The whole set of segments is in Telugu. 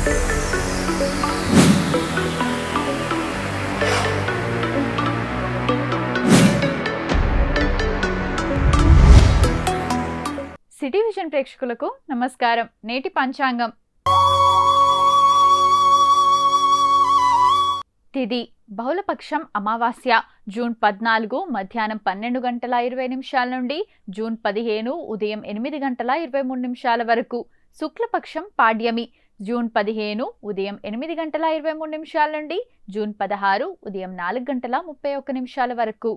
సిటీ విజన్ ప్రేక్షకులకు నమస్కారం. నేటి పంచాంగం. తిథి బహుళపక్షం అమావాస్య జూన్ 14 మధ్యాహ్నం 12 గంటల 20 నిమిషాల నుండి జూన్ 15 ఉదయం 8 గంటల 23 నిమిషాల వరకు. శుక్లపక్షం పాడ్యమి జూన్ 15 ఉదయం 8 గంటల 23 నిమిషాల నుండి జూన్ 16 ఉదయం 4 గంటల 31 నిమిషాల వరకు.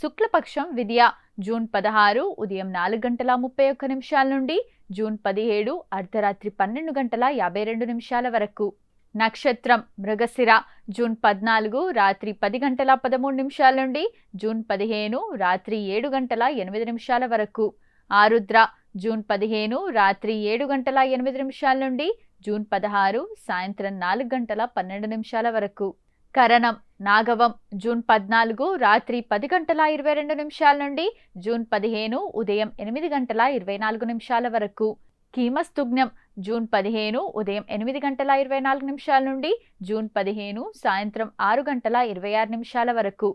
శుక్లపక్షం విద్య జూన్ 16 ఉదయం 4 గంటల 31 నిమిషాల నుండి జూన్ 17 అర్ధరాత్రి 12 గంటల 52 నిమిషాల వరకు. నక్షత్రం మృగశిర జూన్ 14 రాత్రి 10 గంటల 13 నిమిషాల నుండి జూన్ 15 రాత్రి 7 గంటల 8 నిమిషాల వరకు. ఆరుద్ర జూన్ 15 రాత్రి 7 గంటల 8 నిమిషాల నుండి జూన్ 16 సాయంత్రం 4 గంటల 12 నిమిషాల వరకు. కరణం నాగవం జూన్ 14 రాత్రి 10 గంటల 22 నిమిషాల నుండి జూన్ 15 ఉదయం 8 గంటల 24 నిమిషాల వరకు. కీమస్తుగ్నం జూన్ 15 ఉదయం 8 గంటల 24 నిమిషాల నుండి జూన్ 15 సాయంత్రం 6 గంటల 26 నిమిషాల వరకు.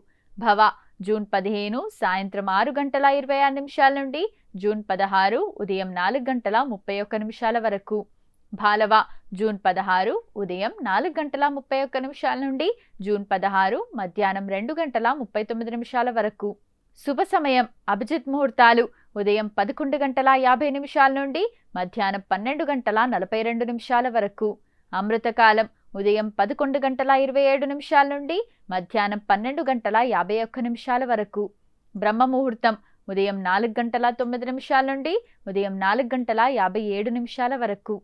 భవ జూన్ 15 సాయంత్రం 6 గంటల 26 నిమిషాల నుండి జూన్ 16 ఉదయం 4 గంటల 31 నిమిషాల వరకు. భాలవ జూన్ 16 ఉదయం 4 గంటల 31 నిమిషాల నుండి జూన్ 16 మధ్యాహ్నం 2 గంటల 39 నిమిషాల వరకు. శుభ సమయం అభిజిత్ ముహూర్తాలు ఉదయం 11 గంటల 50 నిమిషాల నుండి మధ్యాహ్నం 12 గంటల 42 నిమిషాల వరకు. అమృతకాలం ఉదయం 11 గంటల 27 నిమిషాల నుండి మధ్యాహ్నం 12 గంటల 51 నిమిషాల వరకు. బ్రహ్మ ముహూర్తం ఉదయం 4 గంటల 9 నిమిషాల నుండి ఉదయం 4 గంటల 57 నిమిషాల వరకు.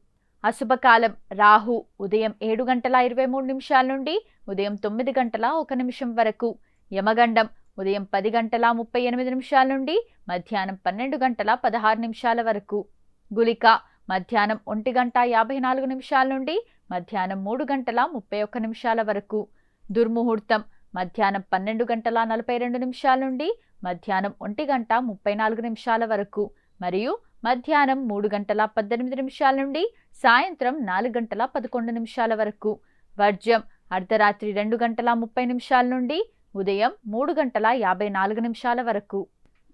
అశుభకాలం రాహు ఉదయం 7 గంటల 23 నిమిషాల నుండి ఉదయం 9 గంటల 1 నిమిషం వరకు. యమగండం ఉదయం 10 గంటల 38 నిమిషాల నుండి మధ్యాహ్నం 12 గంటల 16 నిమిషాల వరకు. గుళిక మధ్యాహ్నం 1 గంట 54 నిమిషాల నుండి మధ్యాహ్నం 3 గంటల 31 నిమిషాల వరకు. దుర్ముహూర్తం మధ్యాహ్నం 12 గంటల 42 నిమిషాల నుండి మధ్యాహ్నం 1 గంట 34 నిమిషాల వరకు మరియు మధ్యాహ్నం 3 గంటల 18 నిమిషాల నుండి సాయంత్రం 4 గంటల 11 నిమిషాల వరకు. వర్జ్యం అర్ధరాత్రి 2 గంటల 30 నిమిషాల నుండి ఉదయం 3 గంటల 54 నిమిషాల వరకు.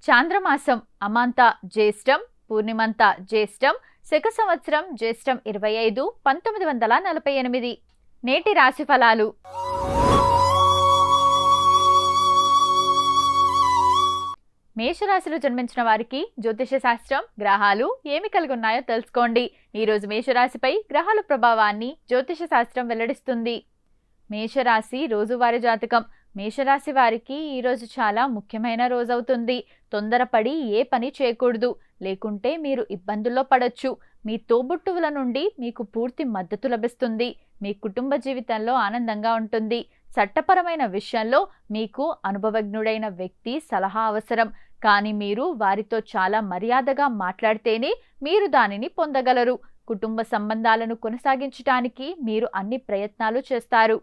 చాంద్రమాసం అమాంత జ్యేష్టం పూర్ణిమంత జ్యేష్టం శక సంవత్సరం జ్యేష్టం 25 1948. నేటి రాశి ఫలాలు. మేషరాశిలో జన్మించిన వారికి జ్యోతిష శాస్త్రం గ్రహాలు ఏమి కలిగి ఉన్నాయో తెలుసుకోండి. ఈరోజు మేషరాశిపై గ్రహాల ప్రభావాన్ని జ్యోతిష శాస్త్రం వెల్లడిస్తుంది. మేషరాశి రోజువారీ జాతకం. మేషరాశి వారికి ఈరోజు చాలా ముఖ్యమైన రోజవుతుంది. తొందరపడి ఏ పని చేయకూడదు, లేకుంటే మీరు ఇబ్బందుల్లో పడొచ్చు. మీ తోబుట్టువుల నుండి మీకు పూర్తి మద్దతు లభిస్తుంది. మీ కుటుంబ జీవితంలో ఆనందంగా ఉంటుంది. చట్టపరమైన విషయంలో మీకు అనుభవజ్ఞుడైన వ్యక్తి సలహా అవసరం, కానీ మీరు వారితో చాలా మర్యాదగా మాట్లాడితేనే మీరు దానిని పొందగలరు. కుటుంబ సంబంధాలను కొనసాగించడానికి మీరు అన్ని ప్రయత్నాలు చేస్తారు.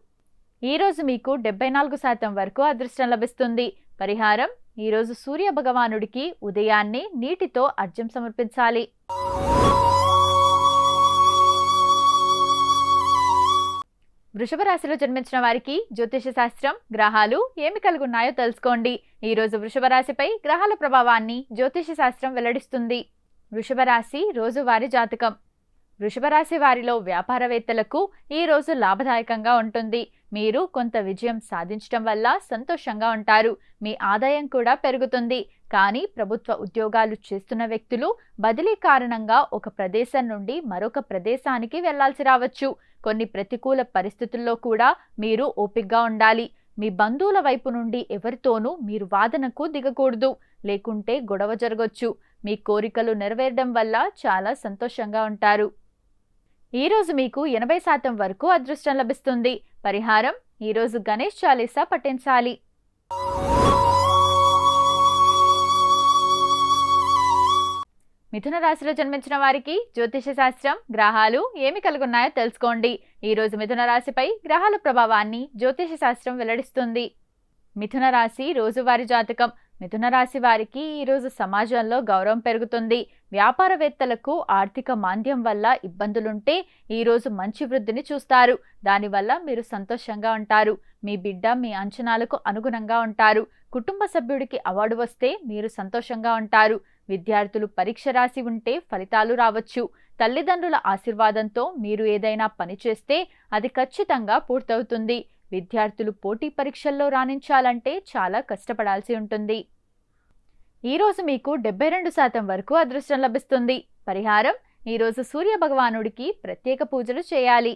ఈరోజు మీకు 74% వరకు అదృష్టం లభిస్తుంది. పరిహారం ఈరోజు సూర్య భగవానుడికి ఉదయాన్నే నీటితో అర్ఘ్యం సమర్పించాలి. వృషభ రాశిలో జన్మించిన వారికి జ్యోతిష శాస్త్రం గ్రహాలు ఏమి కలిగి ఉన్నాయో తెలుసుకోండి. ఈరోజు వృషభ రాశిపై గ్రహాల ప్రభావాన్ని జ్యోతిష శాస్త్రం వెల్లడిస్తుంది. వృషభ రాశి రోజువారీ జాతకం. వృషభ రాశి వారిలో వ్యాపారవేత్తలకు ఈ రోజు లాభదాయకంగా ఉంటుంది. మీరు కొంత విజయం సాధించడం వల్ల సంతోషంగా ఉంటారు. మీ ఆదాయం కూడా పెరుగుతుంది. కానీ ప్రభుత్వ ఉద్యోగాలు చేస్తున్న వ్యక్తులు బదిలీ కారణంగా ఒక ప్రదేశం నుండి మరొక ప్రదేశానికి వెళ్లాల్సి రావచ్చు. కొన్ని ప్రతికూల పరిస్థితుల్లో కూడా మీరు ఓపికగా ఉండాలి. మీ బంధువుల వైపు నుండి ఎవరితోనూ మీరు వాదనకు దిగకూడదు, లేకుంటే గొడవ జరగొచ్చు. మీ కోరికలు నెరవేరడం వల్ల చాలా సంతోషంగా ఉంటారు. ఈరోజు మీకు 80% వరకు అదృష్టం లభిస్తుంది. పరిహారం ఈరోజు గణేష్ చాలీసా పఠించాలి. మిథున రాశిలో జన్మించిన వారికి జ్యోతిష శాస్త్రం గ్రహాలు ఏమి కలిగి ఉన్నాయో తెలుసుకోండి. ఈరోజు మిథున రాశిపై గ్రహాల ప్రభావాన్ని జ్యోతిష శాస్త్రం వెల్లడిస్తుంది. మిథున రాశి రోజువారీ జాతకం. మిథున రాశి వారికి ఈరోజు సమాజంలో గౌరవం పెరుగుతుంది. వ్యాపారవేత్తలకు ఆర్థిక మాంద్యం వల్ల ఇబ్బందులుంటే ఈరోజు మంచి వృద్ధిని చూస్తారు. దానివల్ల మీరు సంతోషంగా ఉంటారు. మీ బిడ్డ మీ అంచనాలకు అనుగుణంగా ఉంటారు. కుటుంబ సభ్యుడికి అవార్డు వస్తే మీరు సంతోషంగా ఉంటారు. విద్యార్థులు పరీక్ష రాసి ఉంటే ఫలితాలు రావచ్చు. తల్లిదండ్రుల ఆశీర్వాదంతో మీరు ఏదైనా పని చేస్తే అది ఖచ్చితంగా పూర్తవుతుంది. విద్యార్థులు పోటీ పరీక్షల్లో రాణించాలంటే చాలా కష్టపడాల్సి ఉంటుంది. ఈరోజు మీకు 72% వరకు అదృష్టం లభిస్తుంది. పరిహారం: ఈరోజు సూర్య భగవానుడికి ప్రత్యేక పూజలు చేయాలి.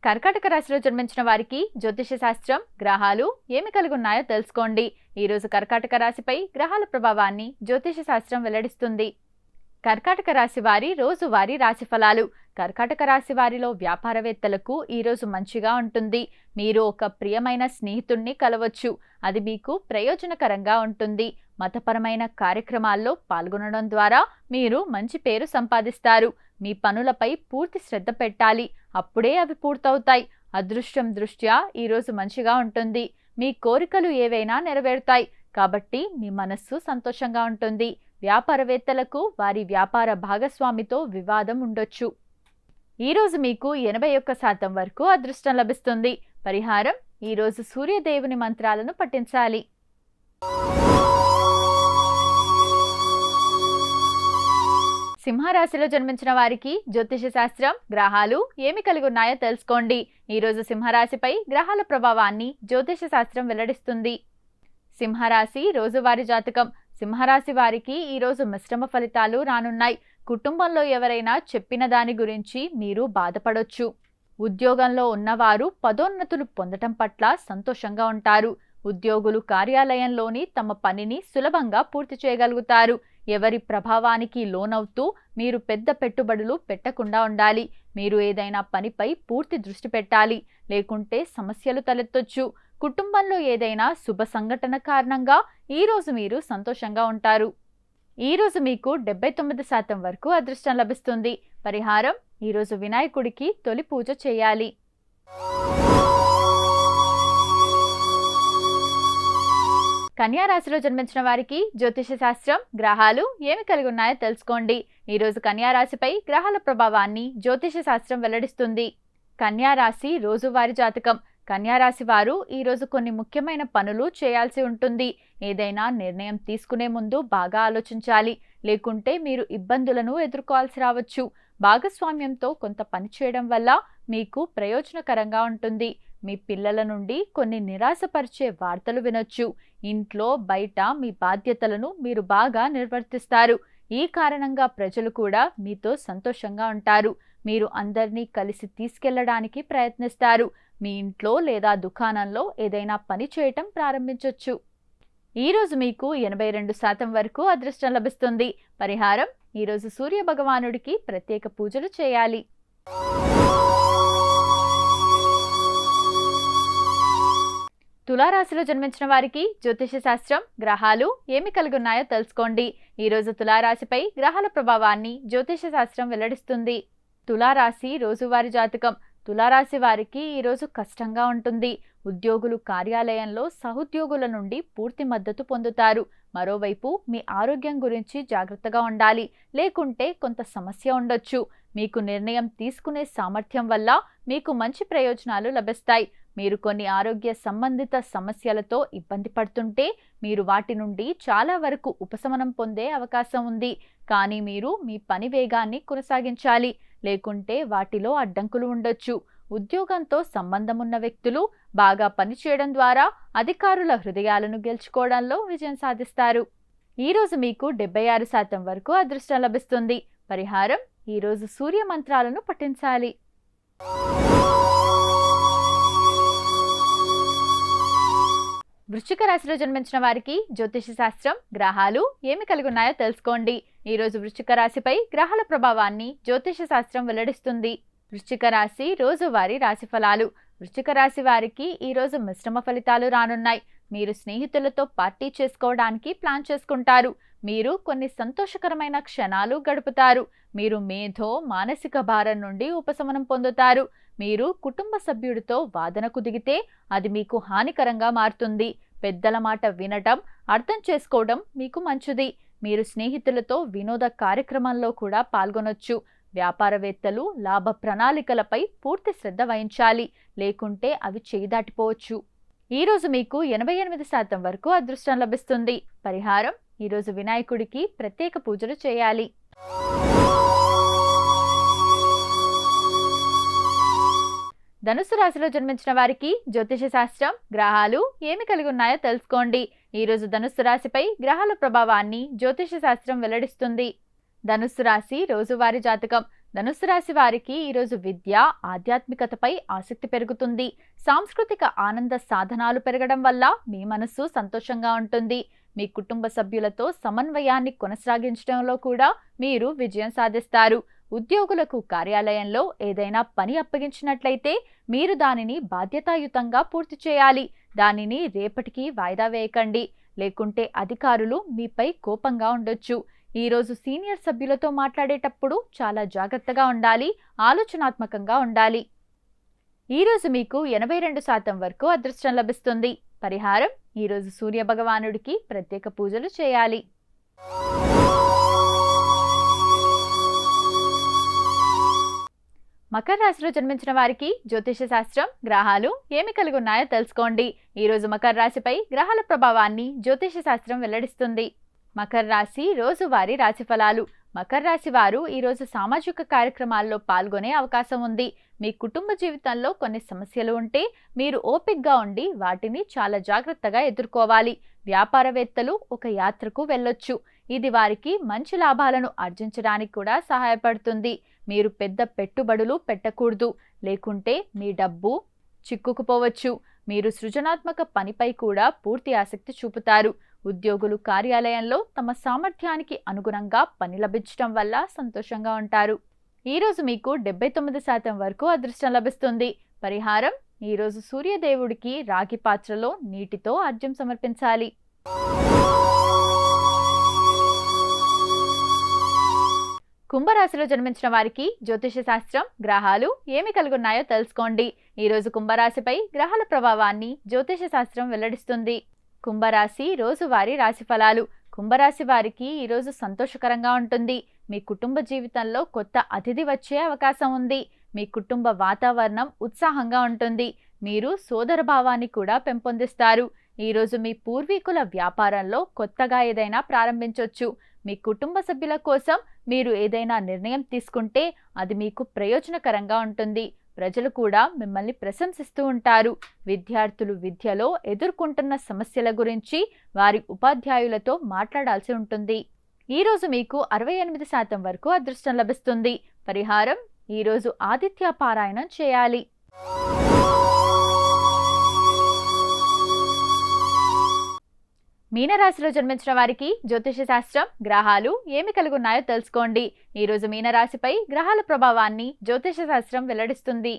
కర్కాటక రాశిలో జన్మించిన వారికి జ్యోతిష శాస్త్రం, గ్రహాలు ఏమి కలిగి ఉన్నాయో తెలుసుకోండి. ఈరోజు కర్కాటక రాశిపై గ్రహాల ప్రభావాన్ని జ్యోతిష శాస్త్రం వెల్లడిస్తుంది. కర్కాటక రాశి వారి రోజువారీ రాశి ఫలాలు. కర్కాటక రాశి వారిలో వ్యాపారవేత్తలకు ఈరోజు మంచిగా ఉంటుంది. మీరు ఒక ప్రియమైన స్నేహితుణ్ణి కలవచ్చు. అది మీకు ప్రయోజనకరంగా ఉంటుంది. మతపరమైన కార్యక్రమాల్లో పాల్గొనడం ద్వారా మీరు మంచి పేరు సంపాదిస్తారు. మీ పనులపై పూర్తి శ్రద్ధ పెట్టాలి. అప్పుడే అవి పూర్తవుతాయి. అదృష్టం దృష్ట్యా ఈరోజు మంచిగా ఉంటుంది. మీ కోరికలు ఏవైనా నెరవేరుతాయి. కాబట్టి మీ మనస్సు సంతోషంగా ఉంటుంది. వ్యాపారవేత్తలకు వారి వ్యాపార భాగస్వామితో వివాదం ఉండొచ్చు. ఈరోజు మీకు 81% వరకు అదృష్టం లభిస్తుంది. పరిహారం: ఈరోజు సూర్యదేవుని మంత్రాలను పఠించాలి. సింహరాశిలో జన్మించిన వారికి జ్యోతిష శాస్త్రం, గ్రహాలు ఏమి కలిగి ఉన్నాయో తెలుసుకోండి. ఈరోజు సింహరాశిపై గ్రహాల ప్రభావాన్ని జ్యోతిష శాస్త్రం వెల్లడిస్తుంది. సింహరాశి రోజువారీ జాతకం. సింహరాశి వారికి ఈరోజు మిశ్రమ ఫలితాలు రానున్నాయి. కుటుంబంలో ఎవరైనా చెప్పిన దాని గురించి మీరు బాధపడొచ్చు. ఉద్యోగంలో ఉన్నవారు పదోన్నతులు పొందటం పట్ల సంతోషంగా ఉంటారు. ఉద్యోగులు కార్యాలయంలోని తమ పనిని సులభంగా పూర్తి చేయగలుగుతారు. ఎవరి ప్రభావానికి లోనవుతూ మీరు పెద్ద పెట్టుబడులు పెట్టకుండా ఉండాలి. మీరు ఏదైనా పనిపై పూర్తి దృష్టి పెట్టాలి. లేకుంటే సమస్యలు తలెత్తొచ్చు. కుటుంబంలో ఏదైనా శుభ సంఘటన కారణంగా ఈరోజు మీరు సంతోషంగా ఉంటారు. ఈరోజు మీకు 79% వరకు అదృష్టం లభిస్తుంది. పరిహారం: ఈరోజు వినాయకుడికి తొలి పూజ చేయాలి. కన్యా రాశిలో జన్మించిన వారికి జ్యోతిష శాస్త్రం, గ్రహాలు ఏమి కలిగి ఉన్నాయో తెలుసుకోండి. ఈరోజు కన్యా రాశిపై గ్రహాల ప్రభావాన్ని జ్యోతిష శాస్త్రం వెల్లడిస్తుంది. కన్యా రాశి రోజువారీ జాతకం. కన్యా రాశి వారు ఈరోజు కొన్ని ముఖ్యమైన పనులు చేయాల్సి ఉంటుంది. ఏదైనా నిర్ణయం తీసుకునే ముందు బాగా ఆలోచించాలి. లేకుంటే మీరు ఇబ్బందులను ఎదుర్కోవాల్సి రావచ్చు. భాగస్వామ్యంతో కొంత పని చేయడం వల్ల మీకు ప్రయోజనకరంగా ఉంటుంది. మీ పిల్లల నుండి కొన్ని నిరాశపరిచే వార్తలు వినొచ్చు. ఇంట్లో బయట మీ బాధ్యతలను మీరు బాగా నిర్వర్తిస్తారు. ఈ కారణంగా ప్రజలు కూడా మీతో సంతోషంగా ఉంటారు. మీరు అందరినీ కలిసి తీసుకెళ్లడానికి ప్రయత్నిస్తారు. మీ ఇంట్లో లేదా దుకాణంలో ఏదైనా పని చేయటం ప్రారంభించొచ్చు. ఈరోజు మీకు 82% వరకు అదృష్టం లభిస్తుంది. పరిహారం: ఈరోజు సూర్య భగవానుడికి ప్రత్యేక పూజలు చేయాలి. తులారాశిలో జన్మించిన వారికి జ్యోతిష శాస్త్రం, గ్రహాలు ఏమి కలిగి ఉన్నాయో తెలుసుకోండి. ఈరోజు తులారాశిపై గ్రహాల ప్రభావాన్ని జ్యోతిష శాస్త్రం వెల్లడిస్తుంది. తులారాశి రోజువారీ జాతకం. తులారాశి వారికి ఈరోజు కష్టంగా ఉంటుంది. ఉద్యోగులు కార్యాలయంలో సహోద్యోగుల నుండి పూర్తి మద్దతు పొందుతారు. మరోవైపు మీ ఆరోగ్యం గురించి జాగ్రత్తగా ఉండాలి. లేకుంటే కొంత సమస్య ఉండొచ్చు. మీకు నిర్ణయం తీసుకునే సామర్థ్యం వల్ల మీకు మంచి ప్రయోజనాలు లభిస్తాయి. మీరు కొన్ని ఆరోగ్య సంబంధిత సమస్యలతో ఇబ్బంది పడుతుంటే మీరు వాటి నుండి చాలా వరకు ఉపశమనం పొందే అవకాశం ఉంది. కానీ మీరు మీ పని వేగాన్ని కొనసాగించాలి. లేకుంటే వాటిలో అడ్డంకులు ఉండొచ్చు. ఉద్యోగంతో సంబంధం ఉన్న వ్యక్తులు బాగా పనిచేయడం ద్వారా అధికారుల హృదయాలను గెలుచుకోవడంలో విజయం సాధిస్తారు. ఈరోజు మీకు 76% వరకు అదృష్టం లభిస్తుంది. పరిహారం: ఈరోజు సూర్య మంత్రాలను పఠించాలి. వృశ్చిక రాశిలో జన్మించిన వారికి జ్యోతిష శాస్త్రం, గ్రహాలు ఏమి కలిగి ఉన్నాయో తెలుసుకోండి. ఈరోజు వృశ్చిక రాశిపై గ్రహాల ప్రభావాన్ని జ్యోతిష శాస్త్రం వెల్లడిస్తుంది. వృశ్చిక రాశి రోజువారీ రాశి ఫలాలు. వృశ్చిక రాశి వారికి ఈరోజు మిశ్రమ ఫలితాలు రానున్నాయి. మీరు స్నేహితులతో పార్టీ చేసుకోవడానికి ప్లాన్ చేసుకుంటారు. మీరు కొన్ని సంతోషకరమైన క్షణాలు గడుపుతారు. మీరు మానసిక భారం నుండి ఉపశమనం పొందుతారు. మీరు కుటుంబ సభ్యుడితో వాదనకు దిగితే అది మీకు హానికరంగా మారుతుంది. పెద్దల మాట వినటం, అర్థం చేసుకోవడం మీకు మంచిది. మీరు స్నేహితులతో వినోద కార్యక్రమంలో కూడా పాల్గొనొచ్చు. వ్యాపారవేత్తలు లాభ ప్రణాళికలపై పూర్తి శ్రద్ధ వహించాలి, లేకుంటే అవి చేయిదాటిపోవచ్చు. ఈరోజు మీకు 88% వరకు అదృష్టం లభిస్తుంది. పరిహారం: ఈరోజు వినాయకుడికి ప్రత్యేక పూజలు చేయాలి. ధనుస్సు రాశిలో జన్మించిన వారికి జ్యోతిష శాస్త్రం, గ్రహాలు ఏమి కలిగి ఉన్నాయో తెలుసుకోండి. ఈరోజు ధనుస్సు రాశిపై గ్రహాల ప్రభావాన్ని జ్యోతిష శాస్త్రం వెల్లడిస్తుంది. ధనుస్సు రాశి రోజువారీ జాతకం. ధనుస్సు రాశి వారికి ఈరోజు విద్య, ఆధ్యాత్మికతపై ఆసక్తి పెరుగుతుంది. సాంస్కృతిక ఆనంద సాధనాలు పెరగడం వల్ల మీ మనస్సు సంతోషంగా ఉంటుంది. మీ కుటుంబ సభ్యులతో సమన్వయాన్ని కొనసాగించడంలో కూడా మీరు విజయం సాధిస్తారు. ఉద్యోగులకు కార్యాలయంలో ఏదైనా పని అప్పగించినట్లయితే మీరు దానిని బాధ్యతాయుతంగా పూర్తి చేయాలి. దానిని రేపటికి వాయిదా వేయకండి, లేకుంటే అధికారులు మీపై కోపంగా ఉండొచ్చు. ఈరోజు సీనియర్ సభ్యులతో మాట్లాడేటప్పుడు చాలా జాగ్రత్తగా ఉండాలి, ఆలోచనాత్మకంగా ఉండాలి. ఈరోజు మీకు 82% వరకు అదృష్టం లభిస్తుంది. పరిహారం: ఈరోజు సూర్య భగవానుడికి ప్రత్యేక పూజలు చేయాలి. మకర రాశిలో జన్మించిన వారికి జ్యోతిష శాస్త్రం, గ్రహాలు ఏమి కలిగి ఉన్నాయో తెలుసుకోండి. ఈరోజు మకర రాశిపై గ్రహాల ప్రభావాన్ని జ్యోతిష శాస్త్రం వెల్లడిస్తుంది. మకర రాశి రోజువారీ రాశి ఫలాలు. మకర రాశి వారు ఈరోజు సామాజిక కార్యక్రమాల్లో పాల్గొనే అవకాశం ఉంది. మీ కుటుంబ జీవితంలో కొన్ని సమస్యలు ఉంటే మీరు ఓపికగా ఉండి వాటిని చాలా జాగ్రత్తగా ఎదుర్కోవాలి. వ్యాపారవేత్తలు ఒక యాత్రకు వెళ్ళొచ్చు. ఇది వారికి మంచి లాభాలను ఆర్జించడానికి కూడా సహాయపడుతుంది. మీరు పెద్ద పెట్టుబడులు పెట్టకూడదు, లేకుంటే మీ డబ్బు చిక్కుకుపోవచ్చు. మీరు సృజనాత్మక పనిపై కూడా పూర్తి ఆసక్తి చూపుతారు. ఉద్యోగులు కార్యాలయంలో తమ సామర్థ్యానికి అనుగుణంగా పని లభించడం వల్ల సంతోషంగా ఉంటారు. ఈరోజు మీకు 79% వరకు అదృష్టం లభిస్తుంది. పరిహారం: ఈరోజు సూర్యదేవుడికి రాగి పాత్రలో నీటితో అర్ఘ్యం సమర్పించాలి. కుంభరాశిలో జన్మించిన వారికి జ్యోతిష శాస్త్రం, గ్రహాలు ఏమి కలిగి ఉన్నాయో తెలుసుకోండి. ఈరోజు కుంభరాశిపై గ్రహాల ప్రభావాన్ని జ్యోతిష శాస్త్రం వెల్లడిస్తుంది. కుంభరాశి రోజువారీ రాశి ఫలాలు. కుంభరాశి వారికి ఈరోజు సంతోషకరంగా ఉంటుంది. మీ కుటుంబ జీవితంలో కొత్త అతిథి వచ్చే అవకాశం ఉంది. మీ కుటుంబ వాతావరణం ఉత్సాహంగా ఉంటుంది. మీరు సోదర భావాన్ని కూడా పెంపొందిస్తారు. ఈరోజు మీ పూర్వీకుల వ్యాపారంలో కొత్తగా ఏదైనా ప్రారంభించవచ్చు. మీ కుటుంబ సభ్యుల కోసం మీరు ఏదైనా నిర్ణయం తీసుకుంటే అది మీకు ప్రయోజనకరంగా ఉంటుంది. ప్రజలు కూడా మిమ్మల్ని ప్రశంసిస్తూ ఉంటారు. విద్యార్థులు విద్యలో ఎదుర్కొంటున్న సమస్యల గురించి వారి ఉపాధ్యాయులతో మాట్లాడాల్సి ఉంటుంది. ఈరోజు మీకు 68% వరకు అదృష్టం లభిస్తుంది. పరిహారం: ఈరోజు ఆదిత్య పారాయణం చేయాలి. మీనరాశిలో జన్మించిన వారికి జ్యోతిష శాస్త్రం, గ్రహాలు ఏమి కలిగి ఉన్నాయో తెలుసుకోండి. ఈరోజు మీనరాశిపై గ్రహాల ప్రభావాన్ని జ్యోతిష శాస్త్రం వెల్లడిస్తుంది.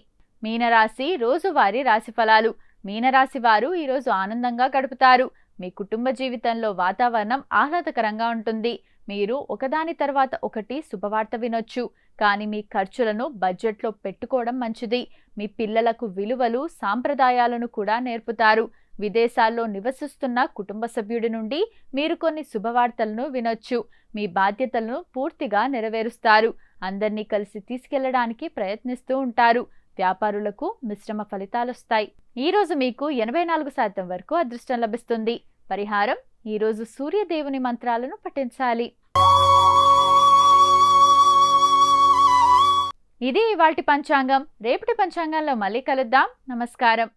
మీనరాశి రోజువారీ రాశి ఫలాలు. మీనరాశి వారు ఈరోజు ఆనందంగా గడుపుతారు. మీ కుటుంబ జీవితంలో వాతావరణం ఆహ్లాదకరంగా ఉంటుంది. మీరు ఒకదాని తర్వాత ఒకటి శుభవార్త వినొచ్చు. కానీ మీ ఖర్చులను బడ్జెట్లో పెట్టుకోవడం మంచిది. మీ పిల్లలకు విలువలు, సాంప్రదాయాలను కూడా నేర్పుతారు. విదేశాల్లో నివసిస్తున్న కుటుంబ సభ్యుడి నుండి మీరు కొన్ని శుభవార్తలను వినొచ్చు. మీ బాధ్యతలను పూర్తిగా నెరవేరుస్తారు. అందరినీ కలిసి తీసుకెళ్లడానికి ప్రయత్నిస్తూ ఉంటారు. వ్యాపారులకు మిశ్రమ ఫలితాలొస్తాయి. ఈరోజు మీకు 84% వరకు అదృష్టం లభిస్తుంది. పరిహారం: ఈరోజు సూర్యదేవుని మంత్రాలను పఠించాలి. ఇది ఇవాల్టి పంచాంగం. రేపటి పంచాంగంలో మళ్ళీ కలుద్దాం. నమస్కారం.